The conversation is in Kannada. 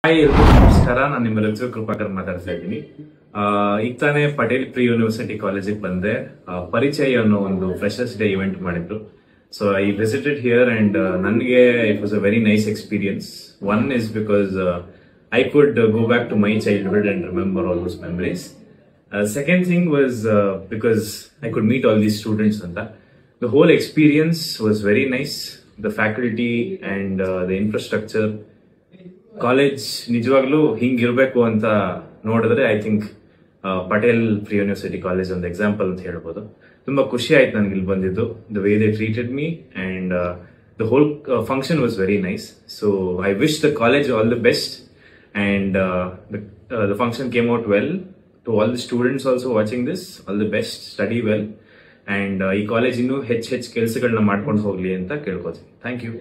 ಹಾಯ್ ನಮಸ್ಕಾರ. ನಾನು ನಿಮ್ಮ ಲಕ್ಷ್ಮೀ ಕೃಪಾಕರ್ ಮಾತಾಡ್ತಾ ಇದ್ದೀನಿ. ಈಗ ತಾನೇ ಪಟೇಲ್ ಪ್ರಿ ಯೂನಿವರ್ಸಿಟಿ ಕಾಲೇಜಿಗೆ ಬಂದೆ. ಪರಿಚಯ ಅನ್ನೋ ಒಂದು ಫ್ರೆಶರ್ಸ್ ಡೇ ಇವೆಂಟ್ ಮಾಡಿದ್ರು. So I visited here and ನನಗೆ it was a very nice experience. One is because I could go back to my childhood and remember all those memories. Second thing was because I could meet all these students and the whole experience was very nice. The faculty and the infrastructure. College ನಿಜವಾಗ್ಲೂ ಹಿಂಗಿರ್ಬೇಕು ಅಂತ ನೋಡಿದ್ರೆ I think Patel pre university college ಒಂದು ಎಕ್ಸಾಂಪಲ್ ಅಂತ ಹೇಳ್ಬೋದು. ತುಂಬಾ ಖುಷಿ ಆಯ್ತು ನನಗೆ ಇಲ್ಲಿ ಬಂದಿದ್ದು. The way they treated me and the whole function was very nice. So I wish the college all the best and the function came out well. To all the students also watching this, all the best, study well and ಈ ಕಾಲೇಜ್ ಇನ್ನೂ ಹೆಚ್ಚು ಕೆಲಸಗಳನ್ನ ಮಾಡ್ಕೊಂಡು ಹೋಗ್ಲಿ ಅಂತ ಕೇಳ್ಕೊತೀನಿ. Thank you.